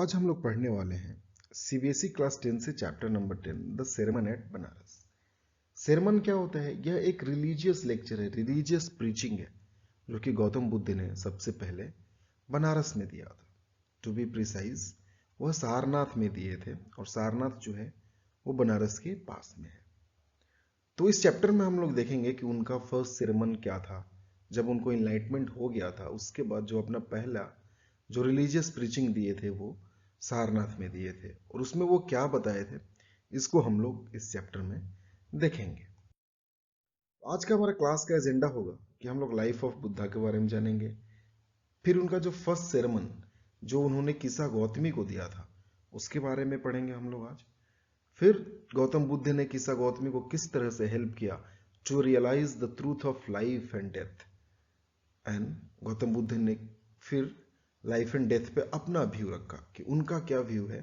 आज हम लोग पढ़ने वाले हैं सीबीएसई क्लास 10 से chapter number 10 the sermon at Benares. Sermon क्या होता है? यह एक रिलीजियस लेक्चर है, रिलीजियस प्रीचिंग है, जो कि गौतम बुद्ध ने सबसे पहले बनारस में दिया था। टू बी प्रिसाइज, वह सारनाथ में दिए थे, और सारनाथ जो है वो बनारस के पास में है। तो इस चैप्टर में हम लोग देखेंगे कि उनका फर्स्ट सेरेमन क्या था, जब उनको इनलाइटमेंट हो गया था। उसके बाद जो अपना पहला जो रिलीजियस प्रीचिंग दिए थे वो सारनाथ में दिए थे, और उसमें वो क्या बताए थे, इसको हम लोग इस चैप्टर में देखेंगे। आज का हमारा क्लास का एजेंडा होगा कि हम लोग लाइफ ऑफ बुद्धा के बारे में जानेंगे, फिर उनका जो फर्स्ट सेरेमन जो उन्होंने किसा गौतमी को दिया था उसके बारे में पढ़ेंगे हम लोग आज। फिर गौतम बुद्ध ने किसा गौतमी को किस तरह से हेल्प किया to realize the truth of life and death, and Gautam Buddha ने फिर लाइफ एंड डेथ पे अपना व्यू रखा कि उनका क्या व्यू है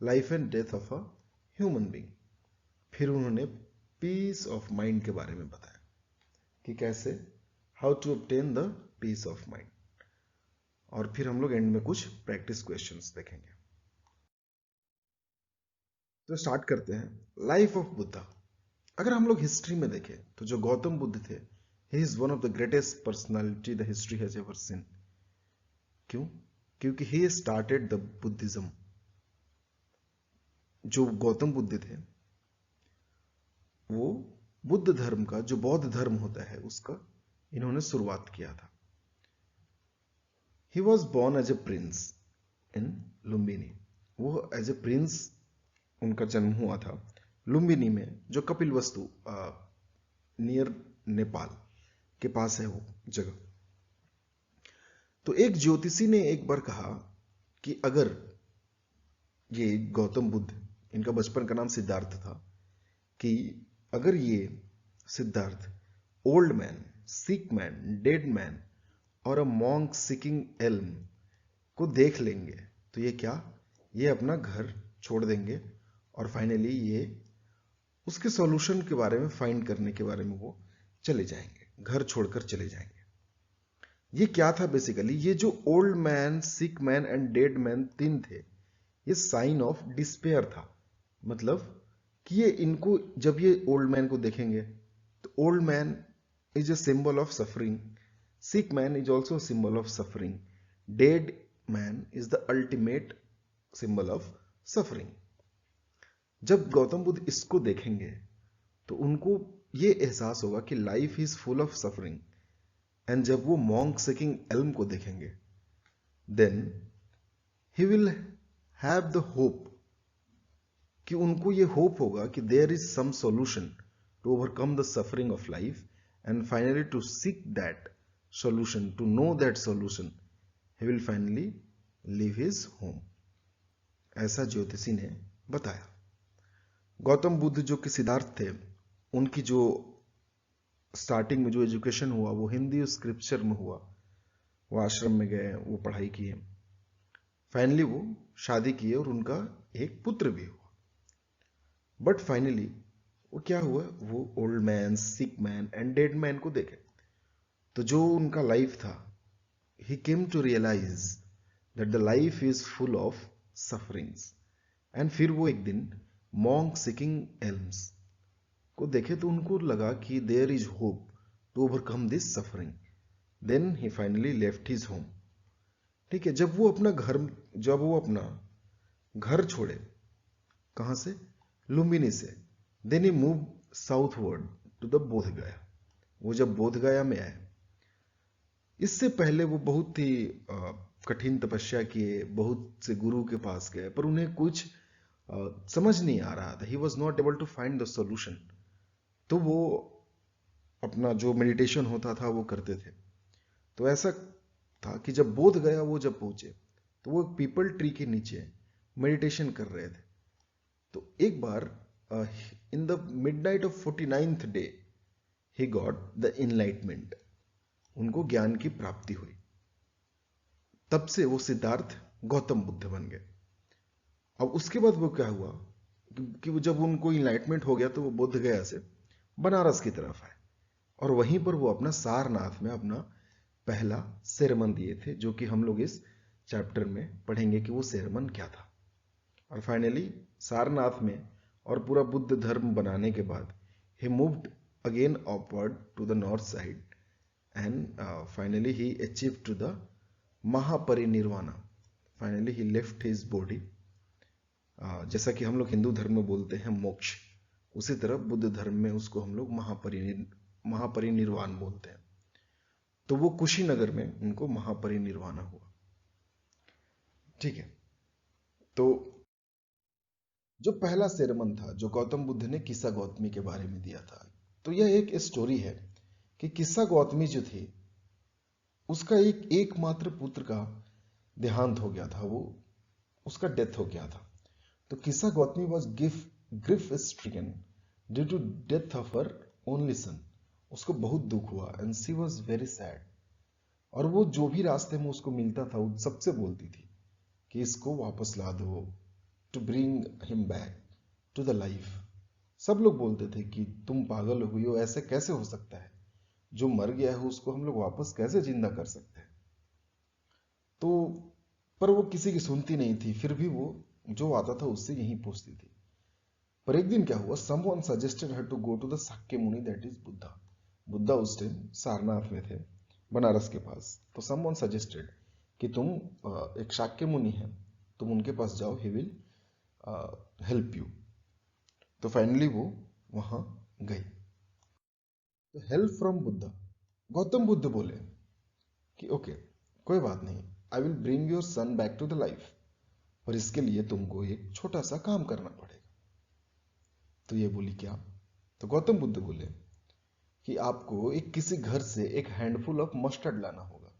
life and death of a human being. फिर उन्होंने पीस ऑफ माइंड के बारे में बताया कि कैसे, how to obtain the peace of mind. और फिर हम लोग एंड में कुछ प्रैक्टिस क्वेश्चंस देखेंगे। तो स्टार्ट करते हैं लाइफ ऑफ बुद्धा। अगर हम लोग हिस्ट्री में देखें तो जो गौतम बुद्ध थे, he is one of the greatest personality the history has ever seen. क्यों? क्योंकि ही स्टार्टेड द बुद्धिज्म। जो गौतम बुद्ध थे वो बुद्ध धर्म का, जो बौद्ध धर्म होता है, उसका इन्होंने शुरुआत किया था। He was born as a prince in Lumbini. वो एज ए प्रिंस उनका जन्म हुआ था लुम्बिनी में, जो कपिलवस्तु नियर नेपाल के पास है वो जगह। तो एक ज्योतिषी ने एक बार कहा कि अगर ये गौतम बुद्ध, इनका बचपन का नाम सिद्धार्थ था, कि अगर ये Siddharth old man, sick man, dead man और अ मॉन्क सीकिंग एल्म को देख लेंगे तो ये क्या, ये अपना घर छोड़ देंगे और फाइनली ये उसके सॉल्यूशन के बारे में फाइंड करने के बारे में वो चले जाएंगे, घर छोड़कर चले जाएंगे। ये क्या था बेसिकली? ये जो old man, sick man and dead man तीन थे, ये साइन ऑफ डिस्पेयर था। मतलब कि ये इनको, जब ये ओल्ड मैन को देखेंगे तो old man is a symbol of suffering, sick man is also symbol of suffering, dead man is the ultimate symbol of suffering. जब गौतम बुद्ध इसको देखेंगे तो उनको ये एहसास होगा कि life is full of suffering. And जब वो मॉन्क सीकिंग एल्म को देखेंगे then he will have the hope, कि उनको ये होप होगा कि there is some solution to overcome the suffering of life, and finally to seek that solution, to know that solution, he will finally leave his home. ऐसा ज्योतिषी ने बताया। गौतम बुद्ध जो कि सिद्धार्थ थे, उनकी जो स्टार्टिंग में जो एजुकेशन हुआ वो हिंदी स्क्रिप्चर में हुआ। वो आश्रम में गए, वो पढ़ाई किए, फाइनली वो शादी किए और उनका एक पुत्र भी हुआ। बट फाइनली वो क्या हुआ, वो old man, sick man and dead man को देखे तो जो उनका लाइफ था, he came to realise that the life is full of sufferings. And फिर वो एक दिन मॉन्क सीकिंग एल्म्स को देखे तो उनको लगा कि there is hope to overcome this suffering. Then he finally left his home. ठीक है, जब वो अपना घर छोड़े, कहां से? लुम्बिनी से, then he move southward to the Bodh Gaya. वो जब बोध गया में आए, इससे पहले वो बहुत ही कठिन तपस्या किए, बहुत से गुरु के पास गए, पर उन्हें कुछ समझ नहीं आ रहा था। He was not able to find the solution. तो वो अपना जो मेडिटेशन होता था वो करते थे। तो ऐसा था कि जब बोध गया वो जब पहुंचे तो वो पीपल ट्री के नीचे मेडिटेशन कर रहे थे। तो एक बार in the midnight of 49th day he got the enlightenment. उनको ज्ञान की प्राप्ति हुई। तब से वो सिद्धार्थ गौतम बुद्ध बन गए। अब उसके बाद वो क्या हुआ कि वो जब उनको इनलाइटमेंट हो गया तो वो बोध गया से बनारस की तरफ आए, और वहीं पर वो अपना सारनाथ में अपना पहला सेरेमन दिए थे, जो कि हम लोग इस चैप्टर में पढ़ेंगे कि वो सेरेमन क्या था। और फाइनली सारनाथ में और पूरा बुद्ध धर्म बनाने के बाद he moved again upward to the north side and finally he achieved to the Mahaparinirvana. Finally he left his body. जैसा कि हम लोग हिंदू धर्म में बोलते हैं मोक्ष, उसी तरह बुद्ध धर्म में उसको हम लोग महापरिनिर्वाण बोलते हैं। तो वो कुशीनगर में उनको महापरिनिर्वाण हुआ। ठीक है, तो जो पहला सेरेमन था जो गौतम बुद्ध ने किस्सा गौतमी के बारे में दिया था, तो यह एक स्टोरी है कि किस्सा गौतमी जो थी उसका एकमात्र पुत्र का देहांत हो गया था, वो उसका डेथ हो गया था। तो Kisa Gotami was grief stricken due to death of her only son. उसको बहुत दुख हुआ and she was very sad. और वो जो भी रास्ते में उसको मिलता था वो सबसे बोलती थी कि इसको वापस ला दो, to bring him back to the life. सब लोग बोलते थे कि तुम पागल हुई हो, ऐसे कैसे हो सकता है, जो मर गया है उसको हम लोग वापस कैसे जिंदा कर सकते हैं। तो पर वो किसी की सुनती नहीं थी, फिर भी वो जो आता था उससे यही पूछती थी। पर एक दिन क्या हुआ, someone suggested her to go to the Shakya Muni, that is Buddha. Buddha उस टाइम सारनाथ में थे, बनारस के पास। तो समवन सजेस्टेड कि तुम एक शाक्य मुनि है, तुम उनके पास जाओ, ही विल हेल्प यू। तो फाइनली वो वहां गई। तो हेल्प फ्रॉम बुद्धा, गौतम बुद्ध बोले कि ओके कोई बात नहीं, I will bring your son back to the life, पर इसके लिए तुमको एक छोटा सा काम करना पड़ेगा। तो ये बोली क्या? तो गौतम बुद्ध बोले कि आपको एक किसी घर से एक हैंडफुल ऑफ मस्टर्ड लाना होगा।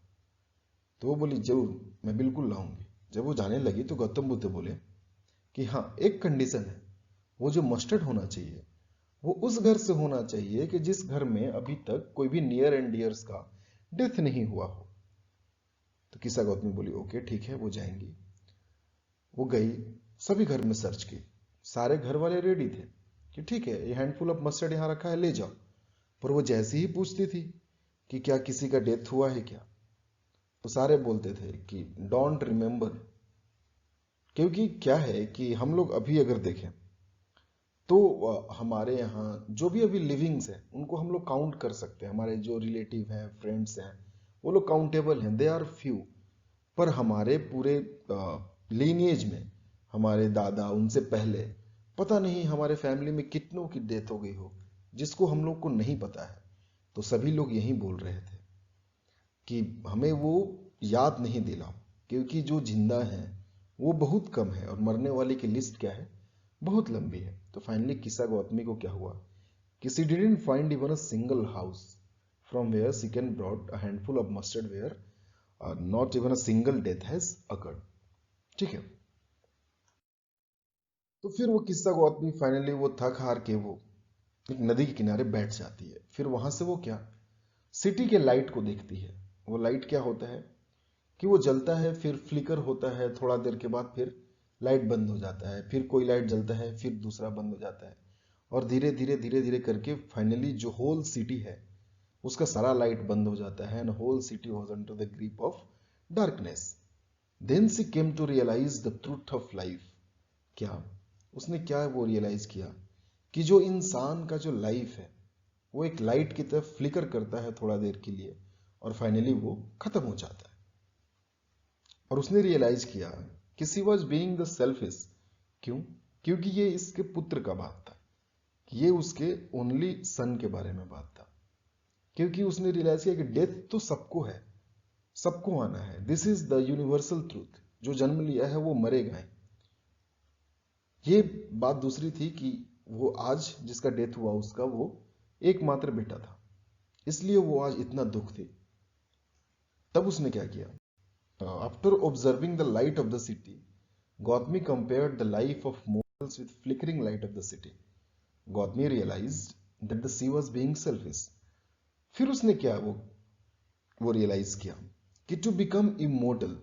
तो वो बोली जरूर, मैं बिल्कुल लाऊंगी। जब वो जाने लगी तो गौतम बुद्ध बोले कि हाँ, एक कंडीशन है, वो जो मस्टर्ड होना चाहिए वो उस घर से होना चाहिए कि जिस घर में अभी तक कोई भी नियर एंड डियर्स का डेथ नहीं हुआ हो। तो किस्सा गौतमी बोली ओके ठीक है, वो जाएंगी। वो गई, सभी घर में सर्च की, सारे घर वाले रेडी थे कि ठीक है, ये हैंडफुल ऑफ मस्टर्ड यहां रखा है, ले जाओ। पर वो जैसे ही पूछती थी कि क्या किसी का डेथ हुआ है क्या, तो सारे बोलते थे कि डोंट रिमेंबर। क्योंकि क्या है कि हम लोग अभी अगर देखें तो हमारे यहाँ जो भी अभी लिविंग्स हैं उनको हम लोग काउंट कर सकते हैं। हमारे जो रिलेटिव हैं, फ्रेंड्स हैं, वो लोग काउंटेबल हैं, दे आर फ्यू। पर हमारे पूरे लीनिएज में हमारे दादा, उनसे पहले पता नहीं हमारे फैमिली में कितनों की डेथ हो गई हो, जिसको हम लोग को नहीं पता है। तो सभी लोग यही बोल रहे थे कि हमें वो याद नहीं दिलाओ, क्योंकि जो जिंदा है वो बहुत कम है और मरने वाले की लिस्ट क्या है, बहुत लंबी है। तो फाइनली किस्सा गौतमी को क्या हुआ कि she didn't find even a single house from where she can brought a handful of mustard where not even a single death has occurred. ठीक है, तो फिर वो किस्सा गौतमी फाइनली वो थक हार के वो एक नदी के किनारे बैठ जाती है। फिर वहां से वो क्या, सिटी के लाइट को देखती है। वो लाइट क्या होता है कि वो जलता है, फिर फ्लिकर होता है, थोड़ा देर के बाद फिर लाइट बंद हो जाता है, फिर कोई लाइट जलता है, फिर दूसरा बंद हो जाता है, और धीरे धीरे धीरे धीरे करके फाइनली जो होल सिटी है उसका सारा लाइट बंद हो जाता है and whole city was under the grip of darkness. Then she came to realize the truth of life. क्या उसने क्या वो रियलाइज किया कि जो इंसान का जो लाइफ है वो एक लाइट की तरफ फ्लिकर करता है थोड़ा देर के लिए और फाइनली वो खत्म हो जाता है। और उसने रियलाइज किया कि she was being the selfish. क्यों? क्योंकि ये इसके पुत्र का बात था, ये उसके ओनली सन के बारे में बात था। क्योंकि उसने रियलाइज किया कि डेथ तो सबको है, सबको आना है, this is the universal truth, जो जन्म लिया है वो मरेगा ही। ये बात दूसरी थी कि वो आज जिसका डेथ हुआ उसका वो एकमात्र बेटा था, इसलिए वो आज इतना दुख थी। तब उसने क्या किया, after observing the light of the city, Gautami compared the life of mortals with flickering light of the city. Gautami realized that the sea was being selfish. फिर उसने क्या वो रियलाइज किया कि to become immortal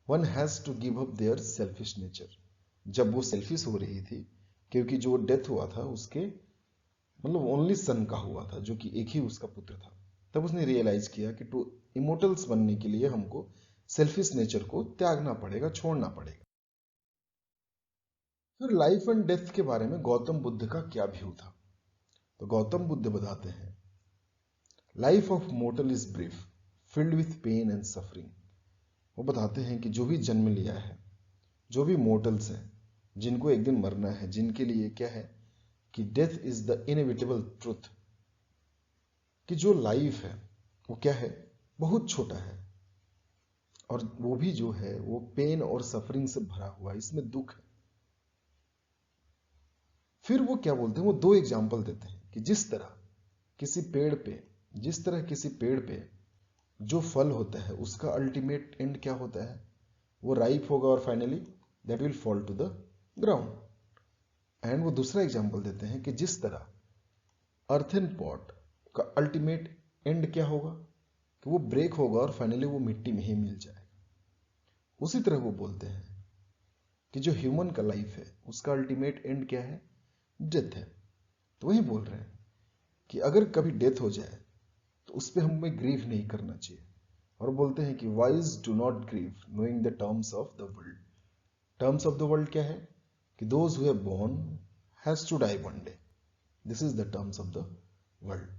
one has to give up their selfish nature. जब वो selfish हो रही थी क्योंकि जो डेथ हुआ था उसके मतलब ओनली सन का हुआ था, जो कि एक ही उसका पुत्र था, तब उसने रियलाइज किया कि टू इमोर्टल्स बनने के लिए हमको सेल्फिश नेचर को त्यागना पड़ेगा, छोड़ना पड़ेगा। फिर लाइफ एंड डेथ के बारे में गौतम बुद्ध का क्या व्यू था? तो गौतम बुद्ध बताते हैं, life of mortal is brief, filled with pain and suffering. वो बताते हैं कि जो भी जन्म लिया है, जो भी मोर्टल्स हैं, जिनको एक दिन मरना है, जिनके लिए क्या है कि death is the inevitable truth, कि जो लाइफ है वो क्या है, बहुत छोटा है, और वो भी जो है वो पेन और सफरिंग से भरा हुआ है, इसमें दुख है। फिर वो क्या बोलते हैं, वो दो एग्जाम्पल देते हैं कि जिस तरह किसी पेड़ पे जो फल होता है उसका अल्टीमेट एंड क्या होता है, वो राइप होगा और finally that will fall to the ground. And वो दूसरा एग्जाम्पल देते हैं कि जिस तरह अर्थन पॉट का अल्टीमेट एंड क्या होगा, कि वो ब्रेक होगा और फाइनली वो मिट्टी में ही मिल जाएगा। उसी तरह वो बोलते हैं कि जो ह्यूमन का लाइफ है उसका अल्टीमेट एंड क्या है, डेथ है। तो वही बोल रहे हैं कि अगर कभी डेथ हो जाए तो उस पर हमें ग्रीव नहीं करना चाहिए, और बोलते हैं कि wise do not grieve knowing the terms of the world. Terms of the world क्या है, कि those who have born has to die one day, this is the terms of the world.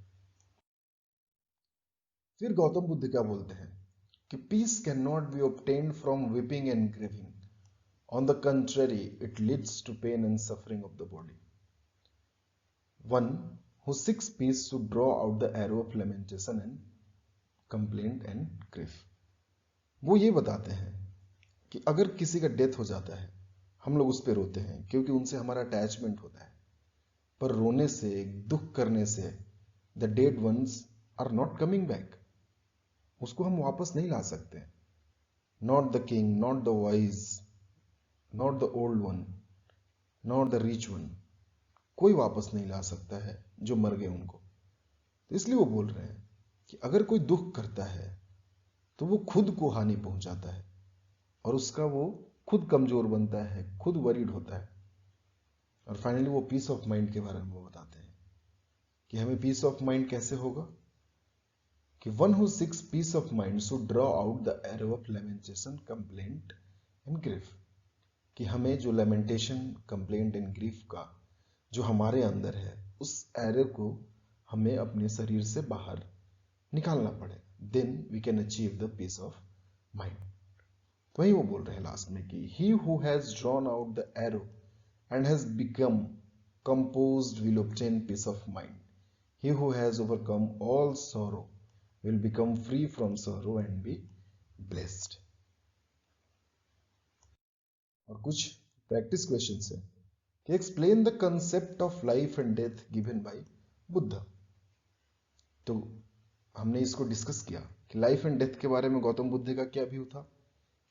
फिर गौतम बुद्ध क्या बोलते हैं कि peace can not be obtained from weeping and grieving, on the contrary it leads to pain and suffering of the body. One who seeks peace should draw out the arrow of lamentation and complaint and grief। वो ये बताते हैं कि अगर किसी का death हो जाता है, हम लोग उस पर रोते हैं क्योंकि उनसे हमारा अटैचमेंट होता है, पर रोने से, दुख करने से the dead ones are not coming back, उसको हम वापस नहीं ला सकते। Not the king, not the wise, not the old one, not the rich one, कोई वापस नहीं ला सकता है जो मर गए उनको। तो इसलिए वो बोल रहे हैं कि अगर कोई दुख करता है तो वो खुद को हानि पहुंचाता है, और उसका वो खुद कमजोर बनता है, खुद वरीड होता है। और फाइनली वो पीस ऑफ माइंड के बारे में वो बताते हैं कि हमें पीस ऑफ माइंड कैसे होगा, कि one who seeks peace of mind should draw out the arrow of lamentation, complaint and grief. कि हमें जो लेमेंटेशन, कंप्लेंट एंड ग्रीफ का जो हमारे अंदर है, उस एरो को हमें अपने शरीर से बाहर निकालना पड़े, then we can achieve the peace of mind. वही वो बोल रहे हैं लास्ट में कि he who has drawn out the arrow and has become composed will obtain peace of mind. He who has overcome all sorrow will become free from sorrow and be blessed। और कुछ practice questions है कि explain the concept of life and death given by Buddha. तो हमने इसको discuss किया कि life and death के बारे में गौतम बुद्ध का क्या व्यू था,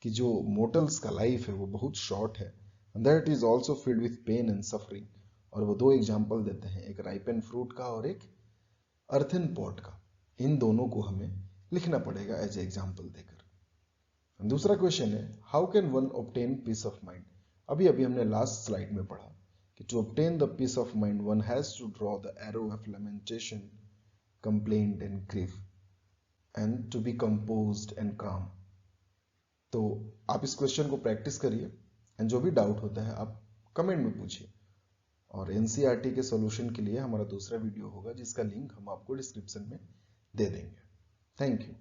कि जो मोर्टल्स का लाइफ है वो बहुत शॉर्ट है, that is also filled with pain and suffering. और वो दो एग्जाम्पल देते हैं, एक राइपन फ्रूट का और एक अर्थन पॉट का। इन दोनों को हमें लिखना पड़ेगा एज एग्जाम्पल देकर। दूसरा क्वेश्चन है, how can one obtain peace of mind. अभी अभी हमने लास्ट स्लाइड में पढ़ा कि to obtain the peace of mind one has to draw the arrow of lamentation, complaint and grief and to be composed and calm. तो आप इस question को प्रैक्टिस करिए, एंड जो भी डाउट होता है आप कमेंट में पूछिए। और एनसीईआरटी के सॉल्यूशन के लिए हमारा दूसरा वीडियो होगा जिसका लिंक हम आपको डिस्क्रिप्शन में दे देंगे। Thank you.